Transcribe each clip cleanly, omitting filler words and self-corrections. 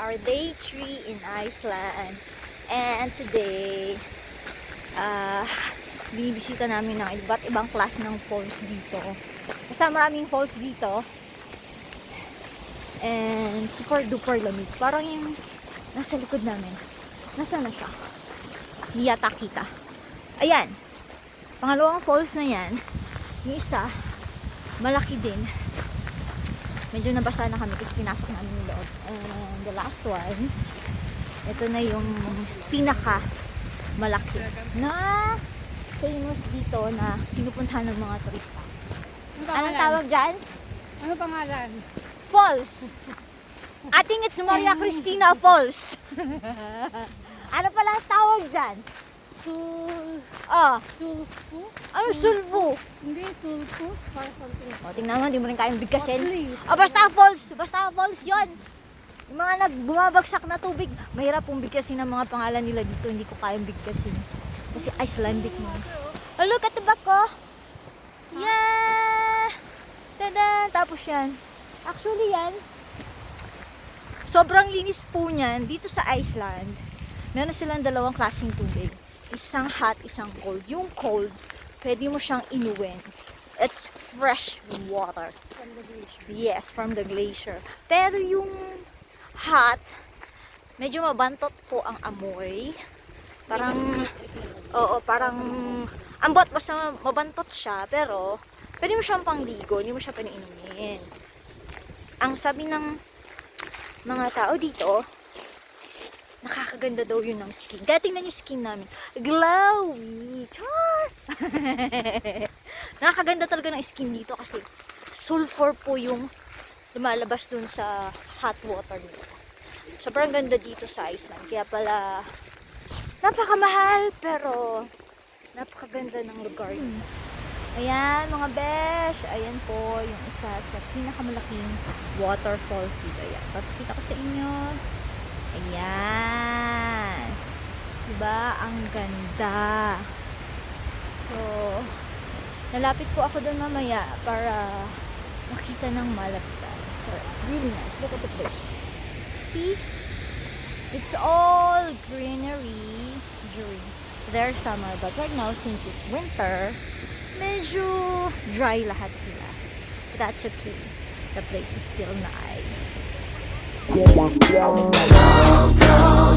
our day 3 in Iceland. And today, binibisita namin ng iba't ibang klase ng falls dito. Basta maraming falls dito. And super duper lamig. Parang yung nasa likod namin. Nasaan na siya? Hindi yata kita. Ayan. Pangalawang falls na yan. Yung isa, malaki din. Medyo nabasa na kami kasi pinasok namin yung loob. And the last one, ito na yung pinaka malaki na famous dito na pinupuntahan ng mga turista. Anong tawag dyan? Ano pangalan? Falls. I think it's Maria Cristina Falls. Ano pala ang tawag dyan? Sulfu? Ano sulfu? Hindi, sulfus. Para something. O, tingnan mo, hindi mo rin kayang bigkasin. Please. Basta falls. Basta falls yon. Yung mga nagbumabagsak na tubig. Mahirap pong bigkasin ang mga pangalan nila dito. Hindi ko kayang bigkasin. Kasi Icelandic mo. Oh, look at the back ko. Yeah! Tada! Tapos yan. Actually yan, sobrang linis po niyan. Dito sa Iceland, meron silang dalawang klaseng tubig. Isang hot, isang cold. Yung cold, pwede mo siyang inuwin. It's fresh water. From the beach. Yes, from the glacier. Pero yung hot, medyo mabantot po ang amoy. Parang, parang ambot, basta mabantot siya. Pero, pwede mo siyang pangligo, hindi mo siya pwede inumin. Ang sabi ng mga tao dito, nakakaganda daw yun ng skin. Kaya tingnan yung skin namin. Glowy! Char! Nakakaganda talaga ng skin dito kasi sulfur po yung lumalabas dun sa hot water nila. Sobrang ganda dito sa Iceland. Kaya pala, napakamahal pero napakaganda ng lugar nito. Ayan mga besh, ayan po yung isa sa pinakamalaking waterfalls dito. Ayan, papakita ko sa inyo. Ayan. Diba? Ang ganda. So, nalapit po ako doon mamaya para makita ng malapitan. So, it's really nice. Look at the place. See? It's all greenery during their summer. But right now, since it's winter, medyo dry lahat sila. But that's okay. The place is still nice.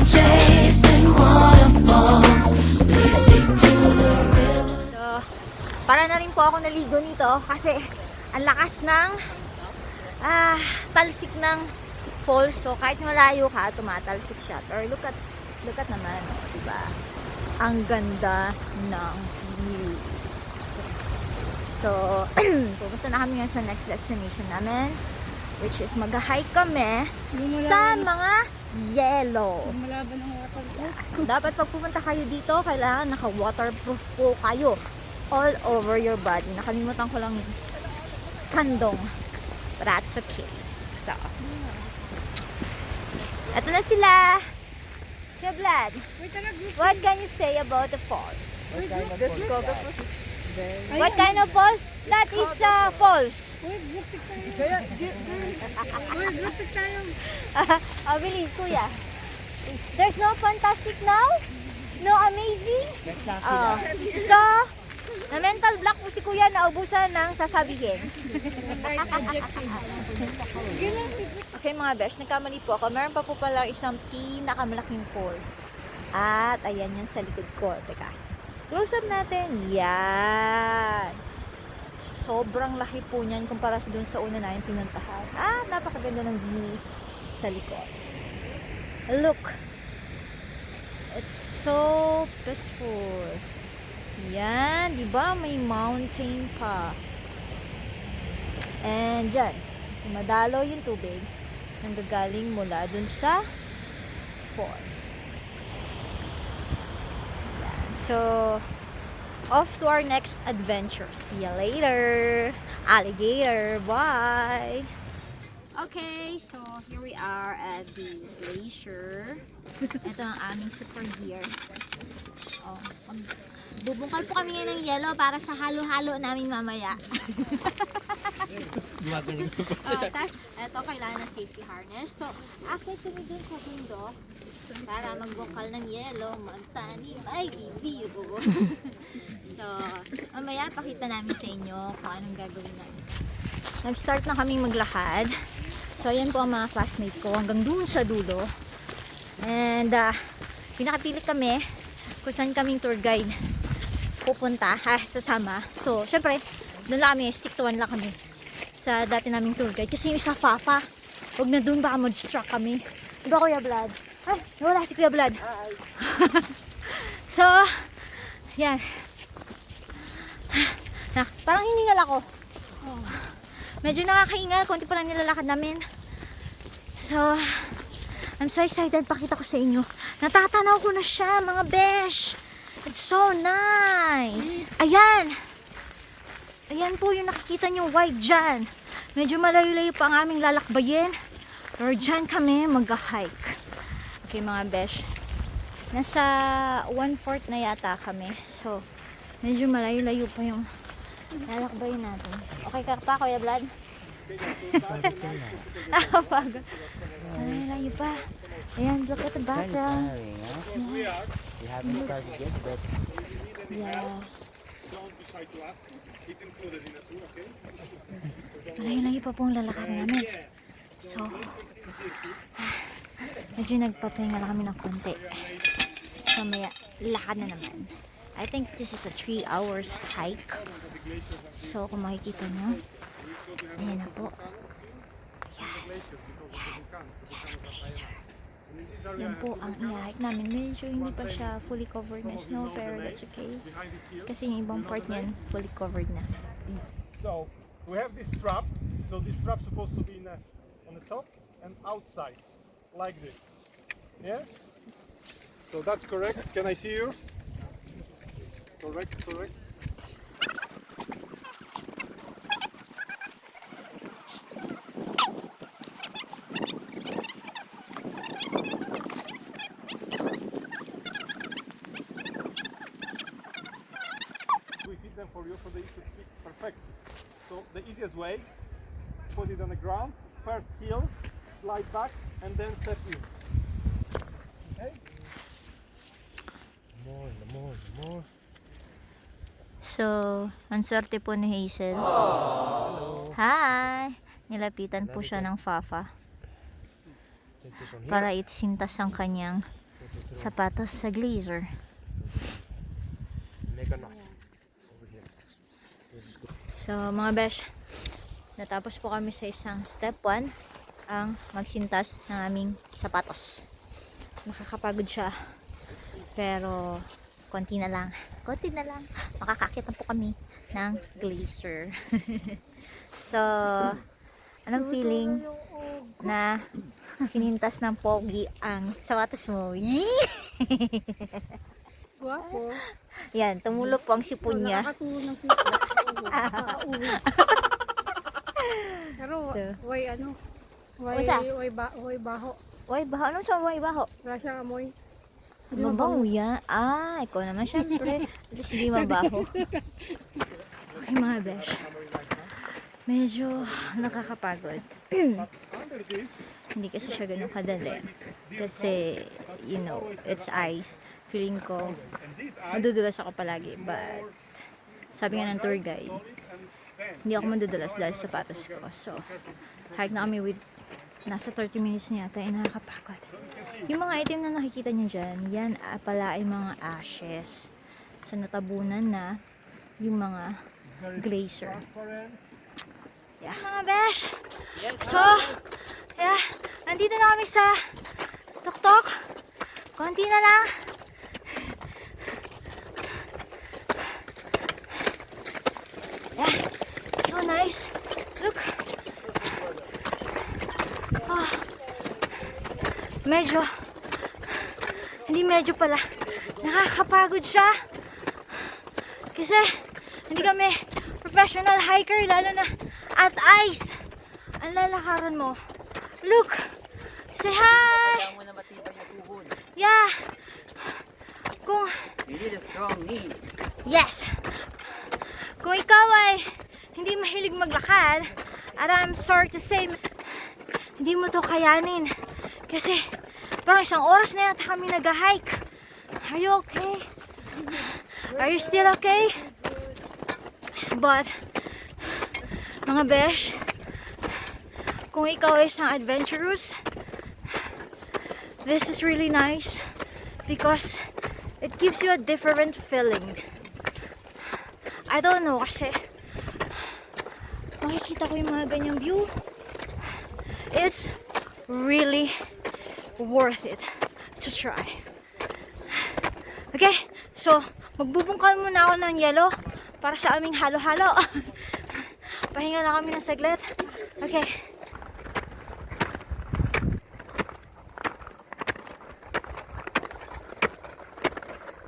Chasing waterfalls. Please stick to the river. So, para na rin po ako naligo nito kasi ang lakas ng talsik ng falls. So, kahit malayo ka, tumatalsik siya. Pero look at naman, diba? Ang ganda ng view. So, pupunta na kami ngayon sa next destination namin, which is mag-hike kami sa mga yellow. Malaban ng waterfall. So, dapat pag pupunta kayo dito, kailangan naka-waterproof po kayo all over your body. Nakalimutan ko lang yung kandong. But that's okay. So, eto na sila. Kuya Vlad, what can you say about the falls? This falls is very... What kind of falls? That is falls. Uy, group pic tayo. Kaya, Uy, group pic tayo. Believe, kuya. There's no fantastic now? No amazing? So, na mental block po si kuya, naubusan ng sasabihin. Okay mga besh, nagkamali po ako. Meron pa po pala isang pinakamalaking falls. At ayan yan sa likod ko. Teka, close up natin. Yan. Sobrang laki po niyan kumpara sa dun sa una namin pinuntahan. Napakaganda ng view sa likod. Look. It's so peaceful. Yan, di ba? May mountain pa. And dyan, dumadalo yung tubig nanggagaling mula dun sa falls. Yan. So, off to our next adventure. See you later. Alligator. Bye. Okay, so here we are at the Glacier. Ito ang aming super gear. Oh, bubungkal po kami ngayon ng yelo para sa halo-halo namin mamaya. Tapos, eto, kailangan ng safety harness. So, akit kami dun sa window para magbungkal ng yelo, magtanim, ay bibiro. So, mamaya pakita namin sa inyo kung anong gagawin namin. Nag-start na kaming maglakad. So, ayan po ang mga classmates ko hanggang dun sa dulo. And, pinakapili kami kung saan kaming tour guide pupunta, sasama. So, syempre, doon lang kami, stick to one lang kami sa dati naming tour guide. Kasi yung isa, Fafa, huwag na doon, baka mag-distract kami. Diba, Kuya Vlad? Ay, nawala si Kuya Vlad. So, yan. Parang hiningal ako. Medyo nakakaingal, konti pa lang nilalakad namin. So, I'm so excited, pakita ko sa inyo. Natatanaw ko na siya, mga besh. It's so nice. Ayan. Ayan po yung nakikita nyo white dyan. Medyo malayo-layo pa ang aming lalakbayin. Pero dyan kami mag-hike. Okay mga besh. Nasa 1/4 na yata kami. So, medyo malayo-layo pa yung lalakbayin natin. Okay ka pa, Kuya Vlad? Nakapagod. Malayo pa. Ayan, look at the background. We haven't started yet, but Yeah. Malayo-layo pa pong lalakad namin. So, medyo nagpapahinga lang kami ng konti. So, maya, lakad na naman. I think this is a 3 hours hike. So, kung makikita nyo, ayan na po. Yan. Yan. Yan ang glacier. Yan po ang i-hike namin. Medyo hindi pa siya fully covered na snow, pero that's okay. Kasi yung ibang part niyan, fully covered na. So we have this strap. So this strap supposed to be on the top and outside, like this. Yeah. So that's correct. Can I see yours? Correct. Correct. We fit them for you so they should fit perfect. So the easiest way, put it on the ground, first heel, slide back, and then step in. Okay? more. So, ang swerte po ni Hazel. Hi! Nilapitan po siya ng Fafa para itsintas ang kanyang sapatos sa Glacier. Make a knot over here. So, mga besh, natapos po kami sa isang step 1, ang magsintas ng aming sapatos. Nakakapagod siya, pero konti na lang, makakakit na po kami ng Glacier. So, anong feeling na sinintas ng pogi ang sapatos mo? Guwapo. Yan, tumulo po ang sipon niya. Nakakatulong ng sipon. Nakakauwi. Pero, So, way baho. Uy, baho. Anong sa uy, baho? Wala siyang amoy. Hindi Mabaho yan. Ah, ikaw naman syempre. At least hindi mabaho. Okay mga besh. Medyo nakakapagod. Hindi kasi siya ganun kadali. Kasi, you know, it's ice. Feeling ko, madudulas ako palagi. But, sabi nga ng tour guide, hindi ako madudulas dahil sa sapatos ko. So, hike na kami with nasa 30 minutes na yata, nakakapagod. Yung mga item na nakikita nyo dyan, yan pala ay mga ashes. So, natabunan na yung mga glacier. Yeah, mga besh! So, yeah, nandito na kami sa tuktok. Konti na lang. Yeah, so nice. Look. Oh, hindi medyo pala, nakakapagod siya. Kasi, hindi kami professional hiker, lalo na at ice. Ang lalakaran mo. Look! Say hi! Yeah! Kung You need a strong knee. Yes! Kung ikaw ay hindi mahilig maglakad, at I'm sorry to say, hindi mo to kayanin. Kasi parang isang oras na yata kami nag-hike. Are you okay? Are you still okay? But, mga besh, kung ikaw ay isang adventurous, this is really nice because it gives you a different feeling. I don't know kasi makikita ko yung mga ganyang view. It's really worth it to try. Okay, so magbubungkal muna ako ng yelo para sa aming halo-halo. Pahinga na kami ng saglit. Okay.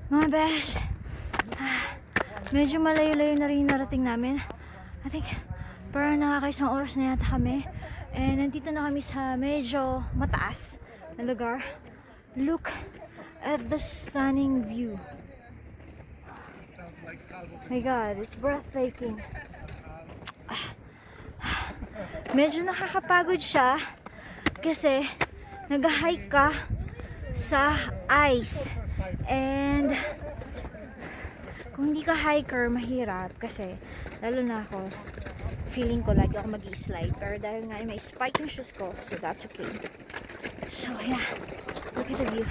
Mga besh, medyo malayo-layo na rin narating namin. I think parang nakakaisang oras na yata kami. And nandito na kami sa medyo mataas na lugar. Look at the stunning view. My God, it's breathtaking. Medyo nakakapagod siya kasi nag-hike ka sa ice. And kung hindi ka hiker, mahirap kasi lalo na ako, feeling ko lagi ako mag-slide, pero dahil nga may spike yung shoes ko, so that's okay. So yeah, look at the view.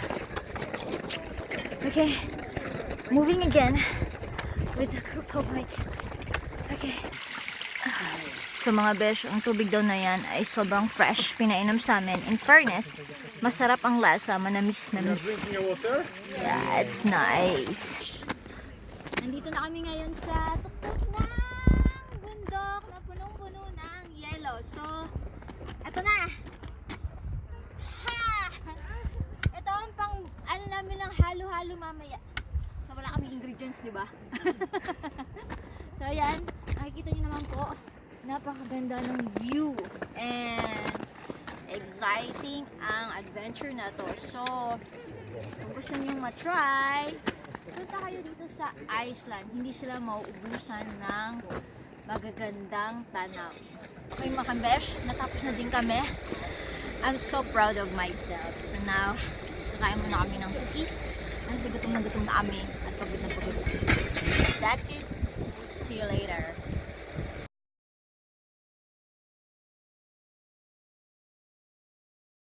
Okay, moving again with the group of white. Okay. So mga besh, ang tubig daw na yan ay sobrang fresh, pinainom sa amin. In fairness, masarap ang lasa, manamis na miss. Water? Yeah, it's nice. Nandito na kami ngayon sa tuktok ng bundok na punong-puno ng yelo. So, eto na. Ha! Ito ang pang ano namin ng halo-halo mamaya. So, wala kaming ingredients, di ba? So, ayan. Nakikita nyo naman po. Napakaganda ng view. And exciting ang adventure na to. So, kung gusto nyo matry, punta kayo dito sa Iceland. Hindi sila mauubusan ng magagandang tanaw. Okay mga kambesh, natapos na din kami. I'm so proud of myself. So now, kakain muna kami ng cookies. Kasi gutom na kami at pagod na pagod. That's it. See you later.